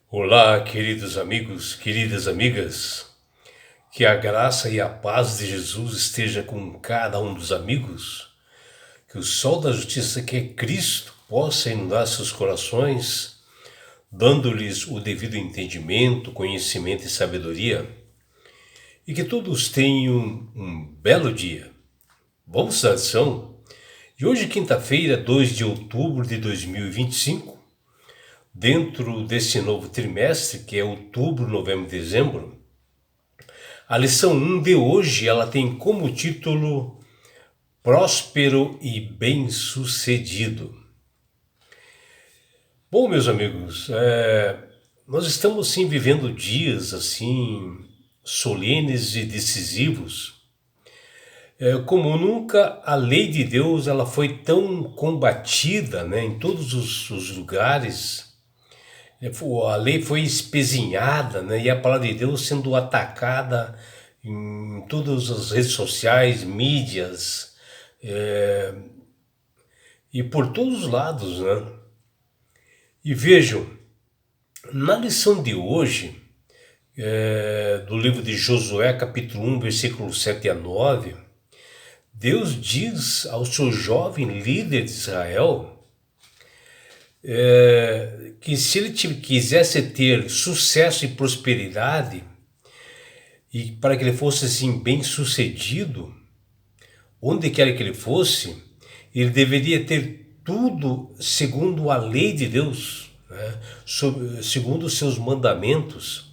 Olá, queridos amigos, queridas amigas, que a graça e a paz de Jesus esteja com cada um dos amigos, que o sol da justiça, que é Cristo, possa inundar seus corações, dando-lhes o devido entendimento, conhecimento e sabedoria, e que todos tenham um belo dia. Vamos à lição? E hoje, quinta-feira, 2 de outubro de 2025, dentro desse novo trimestre, que é outubro, novembro, dezembro, a lição 1 de hoje, ela tem como título Próspero e Bem-Sucedido. Bom, meus amigos, nós estamos sim vivendo dias assim solenes e decisivos. Como nunca, a lei de Deus ela foi tão combatida, né, em todos os lugares. A lei foi espezinhada, né, e a palavra de Deus sendo atacada em todas as redes sociais, mídias, e por todos os lados, né? E vejam, na lição de hoje, do livro de Josué, capítulo 1, versículos 7 a 9, Deus diz ao seu jovem líder de Israel que se ele quisesse ter sucesso e prosperidade, e para que ele fosse assim bem sucedido, onde quer que ele fosse, ele deveria ter tudo segundo a lei de Deus, né? Segundo os seus mandamentos,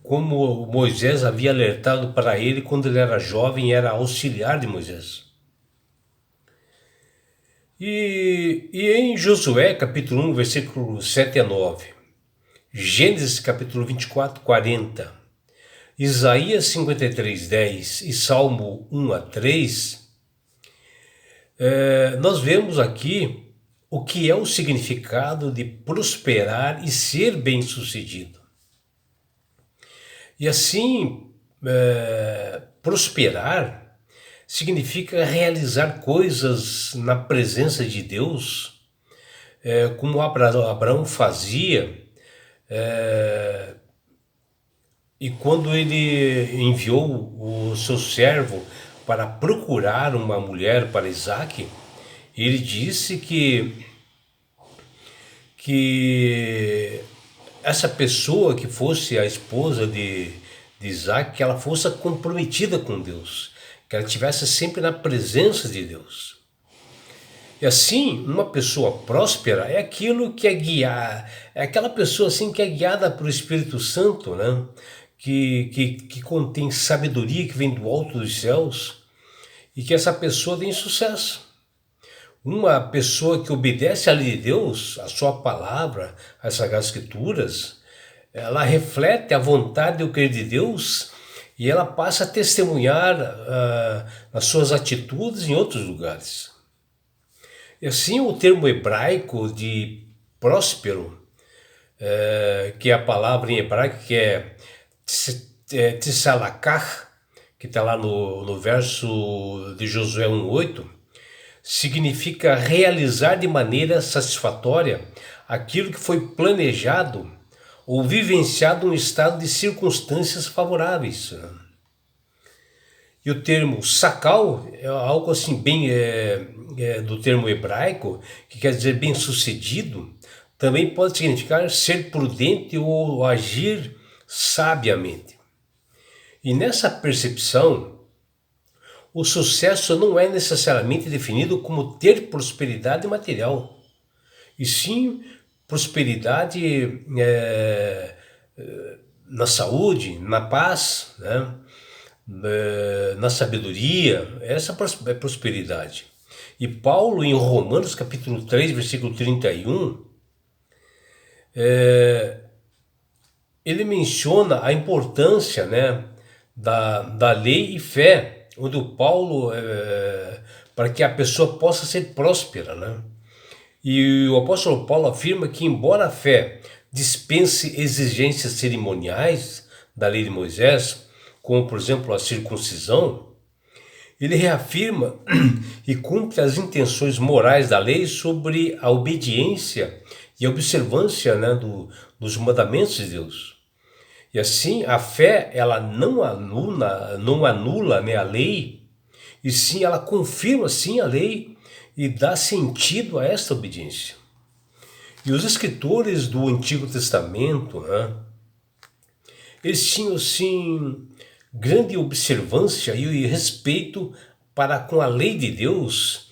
como Moisés havia alertado para ele quando ele era jovem e era auxiliar de Moisés. E em Josué, capítulo 1, versículo 7 a 9, Gênesis, capítulo 24, 40, Isaías 53, 10 e Salmo 1 a 3, nós vemos aqui o que é o significado de prosperar e ser bem-sucedido. E assim, prosperar significa realizar coisas na presença de Deus, como Abraão fazia, e quando ele enviou o seu servo para procurar uma mulher para Isaac, ele disse que essa pessoa que fosse a esposa de Isaac, que ela fosse comprometida com Deus, que ela estivesse sempre na presença de Deus. E assim, uma pessoa próspera é aquilo que é guiar, é aquela pessoa assim que é guiada pelo Espírito Santo, né? Que contém sabedoria que vem do alto dos céus, e que essa pessoa tem sucesso. Uma pessoa que obedece à lei de Deus, a sua palavra, as Sagradas Escrituras, ela reflete a vontade e o querer de Deus, e ela passa a testemunhar as suas atitudes em outros lugares. E assim o termo hebraico de próspero, que é a palavra em hebraico que é tsalakach, que está lá no verso de Josué 1,8, significa realizar de maneira satisfatória aquilo que foi planejado ou vivenciado em um estado de circunstâncias favoráveis. E o termo sakal é algo assim bem do termo hebraico, que quer dizer bem-sucedido, também pode significar ser prudente ou agir sabiamente. E nessa percepção, o sucesso não é necessariamente definido como ter prosperidade material, e sim prosperidade na saúde, na paz, né? Na sabedoria. Essa é prosperidade. E Paulo, em Romanos capítulo 3, versículo 31, ele menciona a importância, né, da lei e fé, onde o Paulo, para que a pessoa possa ser próspera, né? E o apóstolo Paulo afirma que, embora a fé dispense exigências cerimoniais da lei de Moisés, como por exemplo a circuncisão, ele reafirma e cumpre as intenções morais da lei sobre a obediência e a observância, né, dos mandamentos de Deus. E assim, a fé, ela não anula, né, a lei, e sim, ela confirma sim a lei e dá sentido a esta obediência. E os escritores do Antigo Testamento, né, eles tinham sim grande observância e respeito para com a lei de Deus,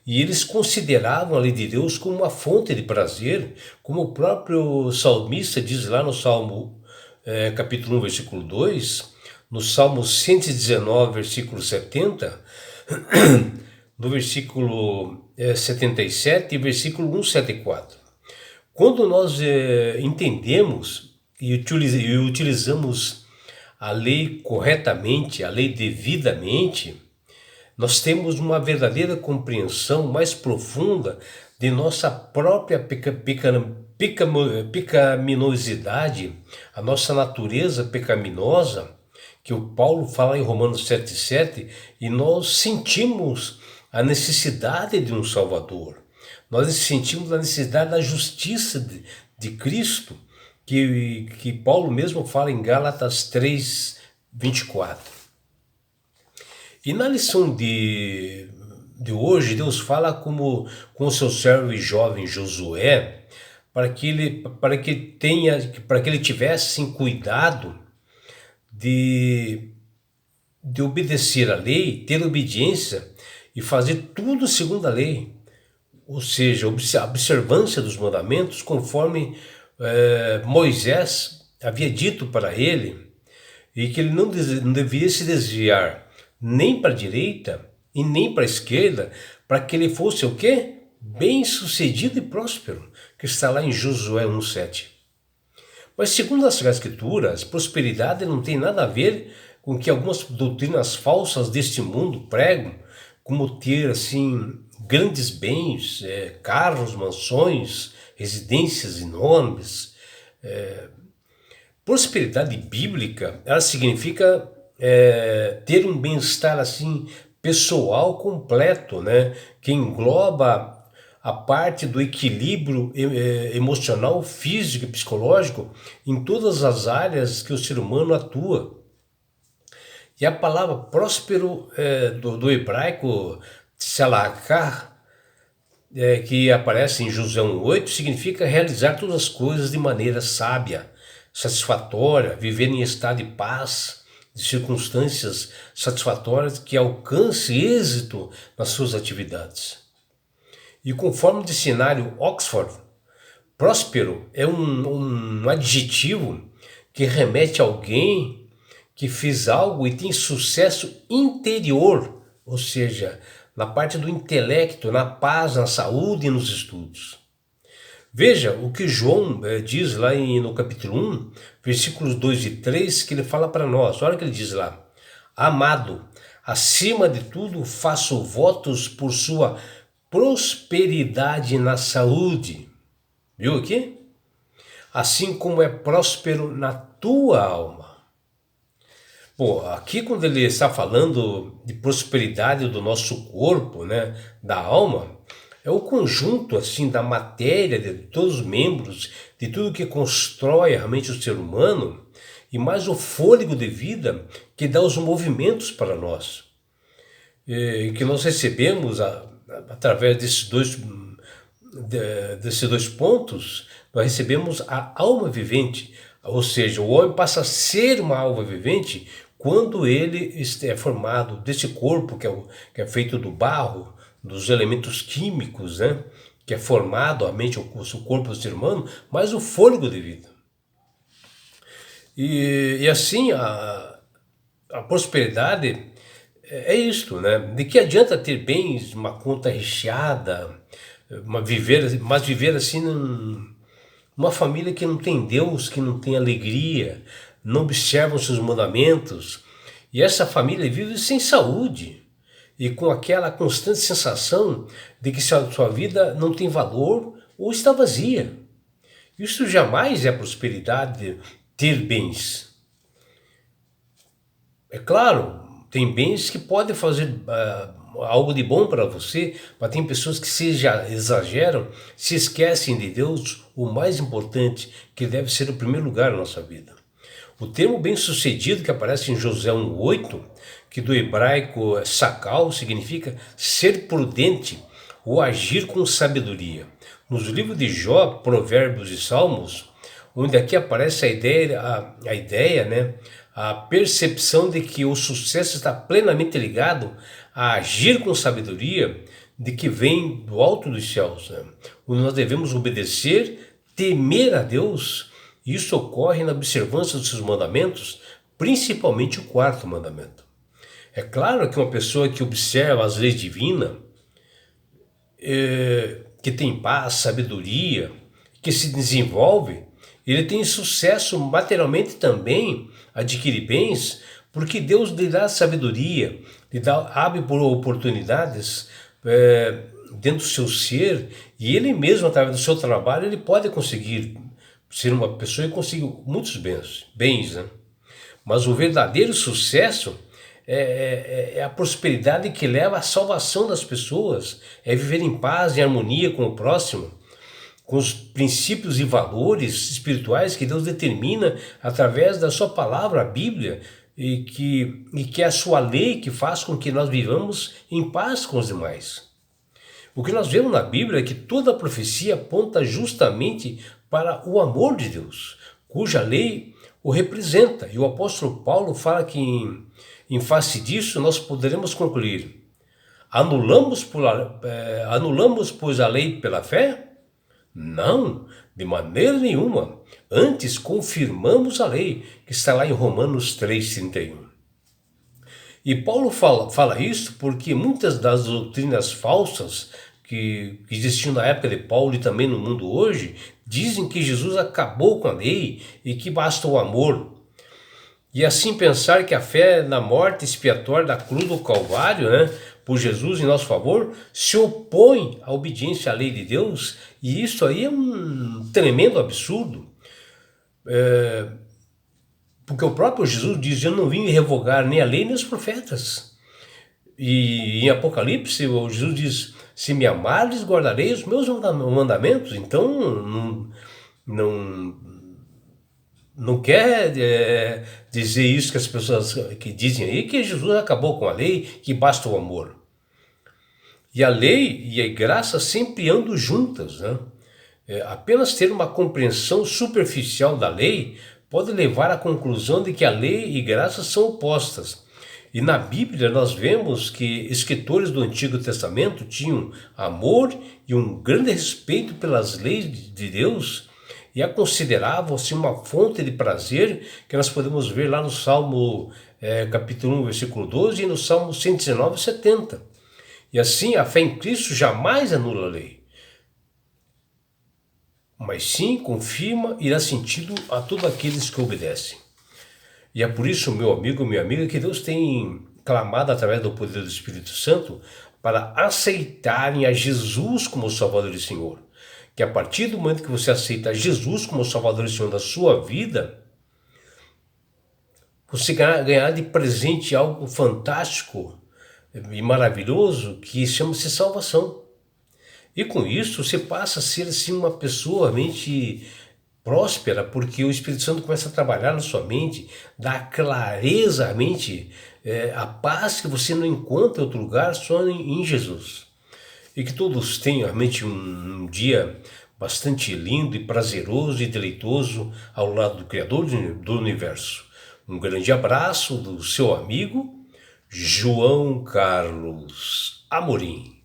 e eles consideravam a lei de Deus como uma fonte de prazer, como o próprio salmista diz lá no Salmo capítulo 1, versículo 2, no Salmo 119, versículo 70, no versículo 77 e versículo 174. Quando nós entendemos e utilizamos a lei corretamente, a lei devidamente, nós temos uma verdadeira compreensão mais profunda de nossa própria pecaminosidade, a nossa natureza pecaminosa, que o Paulo fala em Romanos 7,7, e nós sentimos a necessidade de um Salvador. Nós sentimos a necessidade da justiça de Cristo, que Paulo mesmo fala em Gálatas 3:24. E na lição de hoje, Deus fala com o seu servo e jovem Josué, para que ele tivesse cuidado de obedecer a lei, ter obediência e fazer tudo segundo a lei, ou seja, a observância dos mandamentos conforme Moisés havia dito para ele, e que ele não deveria se desviar nem para a direita e nem para a esquerda, para que ele fosse o quê? Bem-sucedido e próspero, que está lá em Josué 1:7. Mas segundo as Escrituras, prosperidade não tem nada a ver com o que algumas doutrinas falsas deste mundo pregam, como ter assim grandes bens, carros, mansões, residências enormes. Prosperidade bíblica, ela significa ter um bem-estar assim pessoal completo, né, que engloba a parte do equilíbrio emocional, físico e psicológico em todas as áreas que o ser humano atua. E a palavra próspero do hebraico tselakah, que aparece em Josué 1:8, significa realizar todas as coisas de maneira sábia, satisfatória, viver em estado de paz, de circunstâncias satisfatórias, que alcance êxito nas suas atividades. E conforme o dicionário Oxford, próspero é um adjetivo que remete a alguém que fez algo e tem sucesso interior, ou seja, na parte do intelecto, na paz, na saúde e nos estudos. Veja o que João diz lá no capítulo 1, versículos 2 e 3, que ele fala para nós. Olha o que ele diz lá. Amado, acima de tudo faço votos por sua prosperidade na saúde. Viu aqui? Assim como é próspero na tua alma. Bom, aqui quando ele está falando de prosperidade do nosso corpo, né, da alma, é o conjunto assim da matéria, de todos os membros, de tudo que constrói realmente o ser humano, e mais o fôlego de vida que dá os movimentos para nós, e que nós recebemos através desses dois pontos. Nós recebemos a alma vivente, ou seja, o homem passa a ser uma alma vivente quando ele é formado desse corpo que é feito do barro, dos elementos químicos, né? Que é formado a mente, o corpo do ser humano, mas o fôlego de vida. E assim a prosperidade é isto, né? De que adianta ter bens, uma conta recheada, mas viver assim numa família que não tem Deus, que não tem alegria, não observa os seus mandamentos, e essa família vive sem saúde e com aquela constante sensação de que sua vida não tem valor ou está vazia. Isso jamais é prosperidade, ter bens. É claro, tem bens que podem fazer algo de bom para você, mas tem pessoas que já exageram, se esquecem de Deus, o mais importante, que deve ser o primeiro lugar na nossa vida. O termo bem-sucedido que aparece em Josué 1:8, que do hebraico sakal, significa ser prudente ou agir com sabedoria. Nos livros de Jó, Provérbios e Salmos, onde aqui aparece a ideia, né, a percepção de que o sucesso está plenamente ligado a agir com sabedoria, de que vem do alto dos céus, né? Onde nós devemos obedecer, temer a Deus. Isso ocorre na observância dos seus mandamentos, principalmente o quarto mandamento. É claro que uma pessoa que observa as leis divinas, que tem paz, sabedoria, que se desenvolve, ele tem sucesso materialmente também, adquire bens, porque Deus lhe dá sabedoria, abre por oportunidades dentro do seu ser, e ele mesmo, através do seu trabalho, ele pode conseguir ser uma pessoa e conseguir muitos bens, né? Mas o verdadeiro sucesso é a prosperidade que leva à salvação das pessoas, é viver em paz e harmonia com o próximo, com os princípios e valores espirituais que Deus determina através da sua palavra, a Bíblia, e que é a sua lei que faz com que nós vivamos em paz com os demais. O que nós vemos na Bíblia é que toda a profecia aponta justamente para o amor de Deus, cuja lei o representa. E o apóstolo Paulo fala que em face disso nós poderemos concluir: anulamos, pois, a lei pela fé? Não, de maneira nenhuma. Antes confirmamos a lei, que está lá em Romanos 3:31. E Paulo fala isso porque muitas das doutrinas falsas que existiam na época de Paulo e também no mundo hoje, dizem que Jesus acabou com a lei e que basta o amor. E assim pensar que a fé na morte expiatória da cruz do Calvário, né, por Jesus em nosso favor, se opõe à obediência à lei de Deus, e isso aí é um tremendo absurdo. Porque o próprio Jesus diz: eu não vim revogar nem a lei nem os profetas. E em Apocalipse, o Jesus diz: se me amares, guardarei os meus mandamentos. Então, não quer dizer isso que as pessoas que dizem aí, que Jesus acabou com a lei, que basta o amor. E a lei e a graça sempre andam juntas, né? Apenas ter uma compreensão superficial da lei pode levar à conclusão de que a lei e graça são opostas. E na Bíblia nós vemos que escritores do Antigo Testamento tinham amor e um grande respeito pelas leis de Deus e a consideravam assim uma fonte de prazer, que nós podemos ver lá no Salmo capítulo 1, versículo 12 e no Salmo 119, 70. E assim a fé em Cristo jamais anula a lei, mas sim confirma e dá sentido a todos aqueles que obedecem. E é por isso, meu amigo, minha amiga, que Deus tem clamado através do poder do Espírito Santo para aceitarem a Jesus como Salvador e Senhor. Que a partir do momento que você aceita Jesus como Salvador e Senhor da sua vida, você ganhará de presente algo fantástico e maravilhoso que chama-se salvação. E com isso você passa a ser assim uma pessoa realmente próspera, porque o Espírito Santo começa a trabalhar na sua mente, dá clareza à mente, a paz que você não encontra em outro lugar, só em Jesus. E que todos tenham realmente um dia bastante lindo e prazeroso e deleitoso ao lado do Criador do Universo. Um grande abraço do seu amigo João Carlos Amorim.